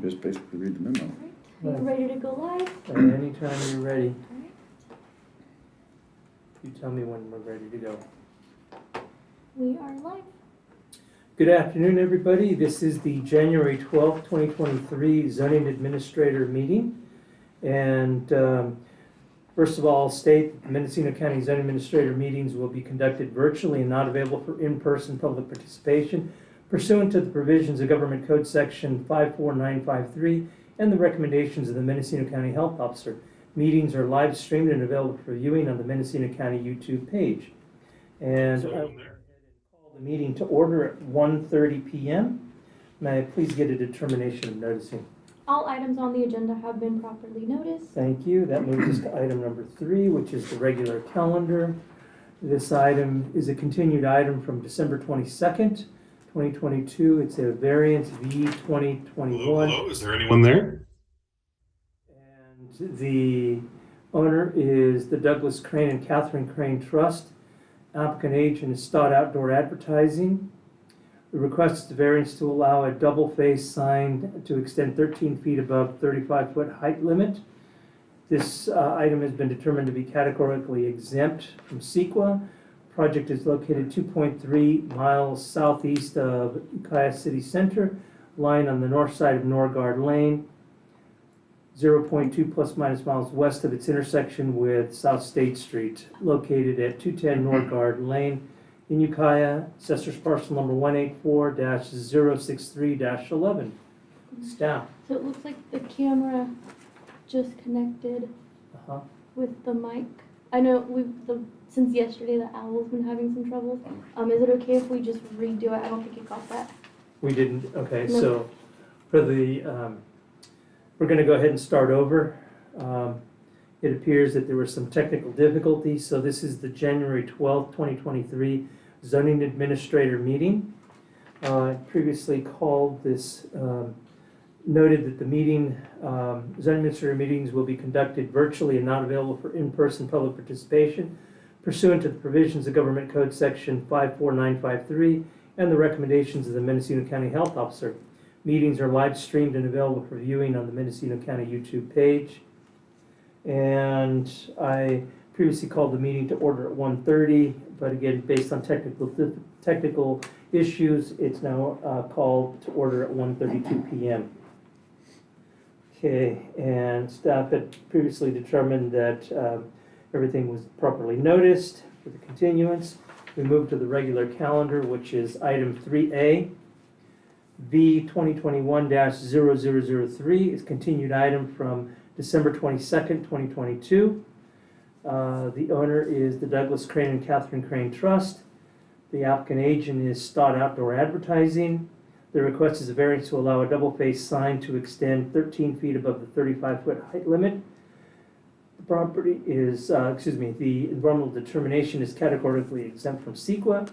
just basically read the memo. All right. Are you ready to go live? Anytime you're ready. All right. You tell me when we're ready to go. We are live. Good afternoon, everybody. This is the January 12th, 2023 Zoning Administrator meeting. And first of all, I'll state that the Mendocino County Zoning Administrator meetings will be conducted virtually and not available for in-person public participation pursuant to the provisions of Government Code Section 54953 and the recommendations of the Mendocino County Health Officer. Meetings are live streamed and available for viewing on the Mendocino County YouTube page. And I will call the meeting to order at 1:30 p.m. May I please get a determination of noticing? All items on the agenda have been properly noticed. Thank you. That moves us to item number 3, which is the regular calendar. This item is a continued item from December 22nd, 2022. It's a variance V 2021. Hello, is there anyone there? And the owner is the Douglas Crane and Catherine Crane Trust. Applicant agent is Stott Outdoor Advertising. The request is a variance to allow a double-face sign to extend 13 feet above 35-foot height limit. This item has been determined to be categorically exempt from CEQA. Project is located 2.3 miles southeast of Ukiah City Center, lying on the north side of Norgard Lane, 0.2 plus minus miles west of its intersection with South State Street, located at 210 Norgard Lane in Ukiah, Assessor's Parcel number 184-063-11. Staff. So it looks like the camera just connected Uh-huh. with the mic. I know since yesterday the owl's been having some trouble. Is it okay if we just redo it? I don't think it got that. We didn't, okay, No. so for the, we're gonna go ahead and start over. It appears that there were some technical difficulties, so this is the January 12th, 2023 Zoning Administrator meeting. Previously called this, noted that the meeting, Zoning Administrator meetings will be conducted virtually and not available for in-person public participation pursuant to the provisions of Government Code Section 54953 and the recommendations of the Mendocino County Health Officer. Meetings are live streamed and available for viewing on the Mendocino County YouTube page. And I previously called the meeting to order at 1:30, but again, based on technical issues, it's now called to order at 1:32 p.m. Okay, and staff had previously determined that everything was properly noticed for the continuance. We move to the regular calendar, which is item 3A. V 2021-0003 is continued item from December 22nd, 2022. The owner is the Douglas Crane and Catherine Crane Trust. The applicant agent is Stott Outdoor Advertising. The request is a variance to allow a double-face sign to extend 13 feet above the 35-foot height limit. The property is, the environmental determination is categorically exempt from CEQA,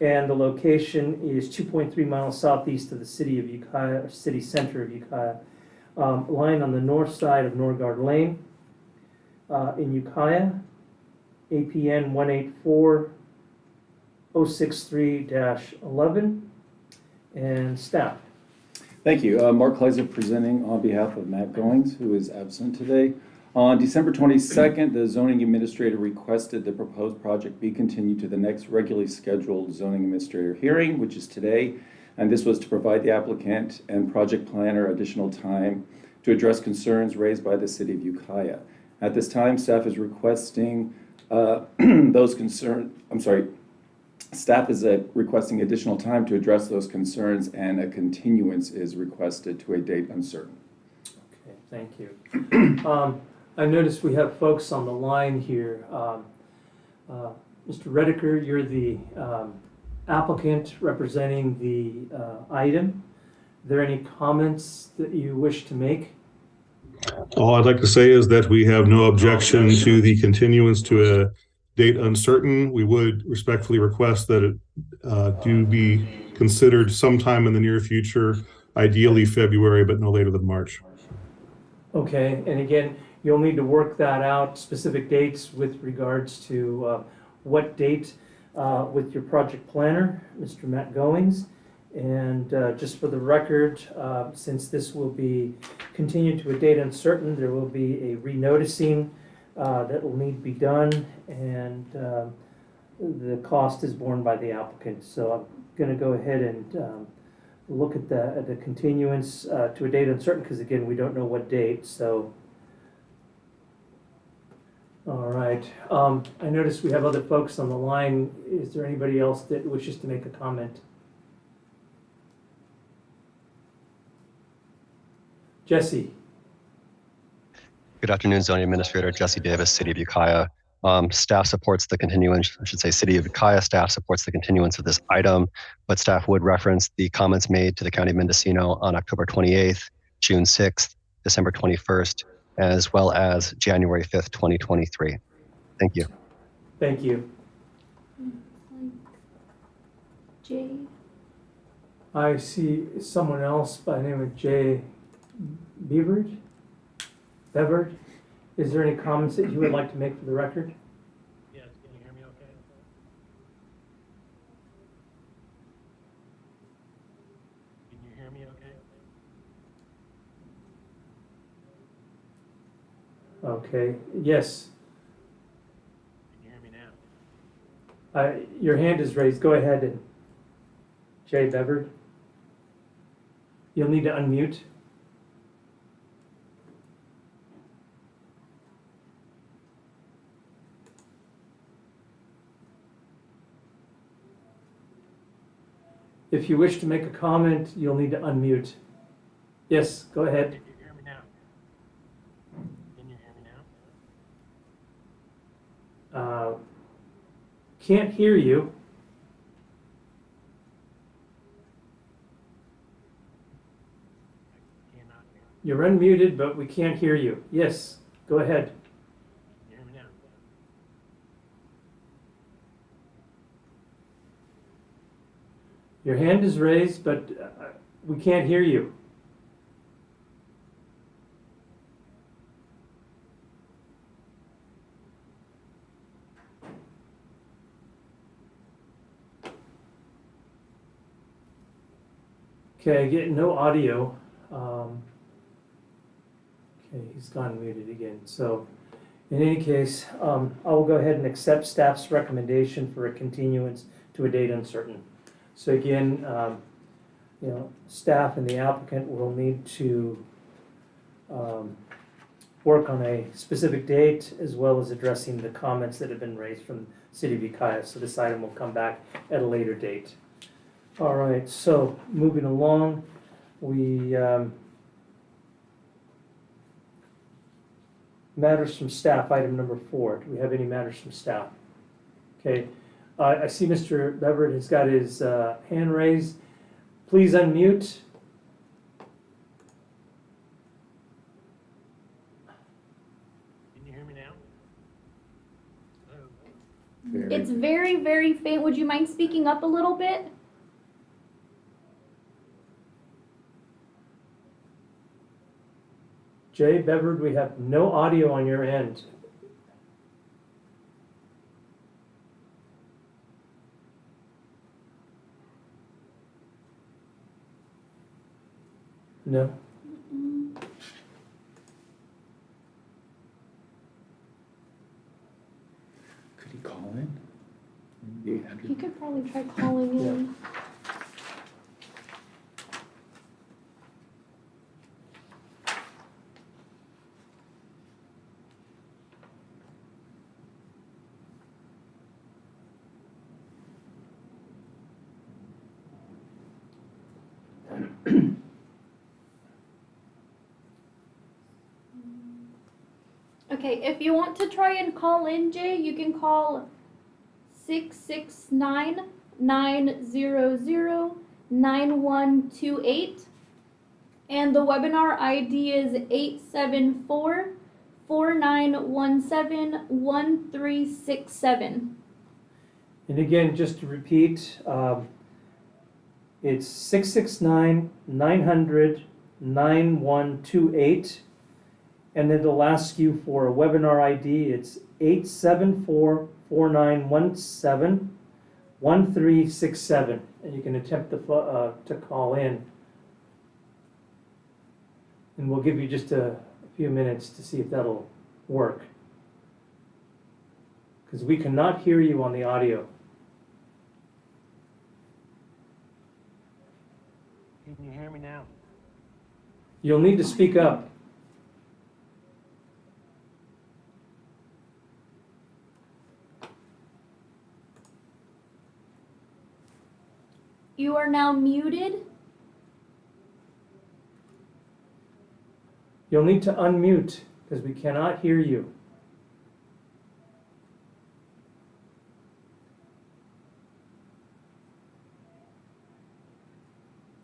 and the location is 2.3 miles southeast of the city of Ukiah, or city center of Ukiah, lying on the north side of Norgard Lane in Ukiah, APN 184-063-11, and staff. Thank you. Mark Kleiser presenting on behalf of Matt Goings, who is absent today. On December 22nd, the zoning administrator requested the proposed project be continued to the next regularly scheduled zoning administrator hearing, which is today. And this was to provide the applicant and project planner additional time to address concerns raised by the city of Ukiah. At this time, staff is requesting staff is requesting additional time to address those concerns, and a continuance is requested to a date uncertain. Okay, thank you. I noticed we have folks on the line here. Mr. Redeker, you're the applicant representing the item. Are there any comments that you wish to make? All I'd like to say is that we have no objection to the continuance to a date uncertain. We would respectfully request that it do be considered sometime in the near future, ideally February, but no later than March. Okay, and again, you'll need to work that out, specific dates with regards to what date with your project planner, Mr. Matt Goings. And just for the record, since this will be continued to a date uncertain, there will be a renoticing that will need to be done, and the cost is borne by the applicant. So I'm going to go ahead and look at the continuance to a date uncertain, because again, we don't know what date. So, all right. I notice we have other folks on the line. Is there anybody else that wishes to make a comment? Jesse. Good afternoon, Zoning Administrator Jesse Davis, City of Ukiah. Staff supports the continuance, I should say City of Ukiah staff supports the continuance of this item, but staff would reference the comments made to the County of Mendocino on October 28th, June 6th, December 21st, as well as January 5th, 2023. Thank you. Thank you. Jay. I see someone else by the name of Jay Beavard. Is there any comments that you would like to make for the record? Yes, can you hear me okay? Can you hear me okay? Okay, yes. Can you hear me now? Your hand is raised. Go ahead, and Jay Beavard. You'll need to unmute. If you wish to make a comment, you'll need to unmute. Yes, go ahead. Can you hear me now? Can you hear me now? Can't hear you. I cannot hear. You're unmuted, but we can't hear you. Yes, go ahead. Can you hear me now? Your hand is raised, but we can't hear you. Okay, I get no audio. Okay, he's gone muted again. So in any case, I will go ahead and accept staff's recommendation for a continuance to a date uncertain. So again, staff and the applicant will need to work on a specific date, as well as addressing the comments that have been raised from City of Ukiah. So this item will come back at a later date. All right, so moving along, we matters from staff, item number 4. Do we have any matters from staff? Okay. I see Mr. Beverett has got his hand raised. Please unmute. Can you hear me now? Hello? It's very, very faint. Would you mind speaking up a little bit? Jay Beverett, we have no audio on your end. No. Could he call in? Maybe 800. You could probably try calling in. Okay, if you want to try and call in, Jay, you can call 669-900-9128. And the webinar ID is 874-4917-1367. And again, just to repeat, it's 669-900-9128. And then they'll ask you for a webinar ID. It's 874-4917-1367. and you can attempt to call in. And we'll give you just a few minutes to see if that'll work. Because we cannot hear you on the audio. Can you hear me now? You'll need to speak up. You are now muted. You'll need to unmute because we cannot hear you.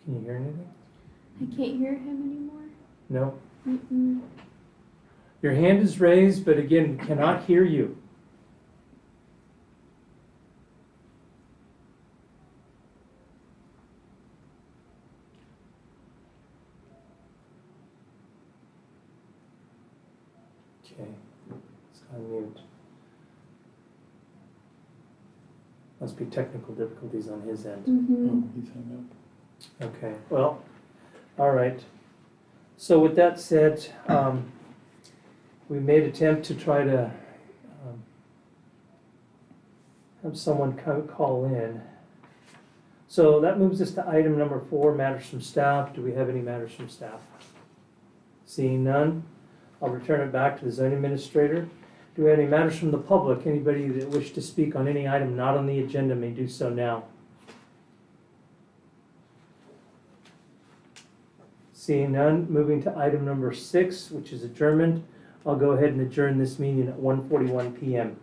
Can you hear anything? I can't hear him anymore. No. Mm-mm. Your hand is raised, but again, we cannot hear you. Okay, let's unmute. Must be technical difficulties on his end. Mm-hmm. Oh, he's hung Okay, well, all right. So with that said, we made attempt to try to have someone call in. So that moves us to item number 4, matters from staff. Do we have any matters from staff? Seeing none, I'll return it back to the zoning administrator. Do we have any matters from the public? Anybody that wish to speak on any item not on the agenda may do so now. Seeing none, moving to item number 6, which is adjournment. I'll go ahead and adjourn this meeting at 1:41 p.m.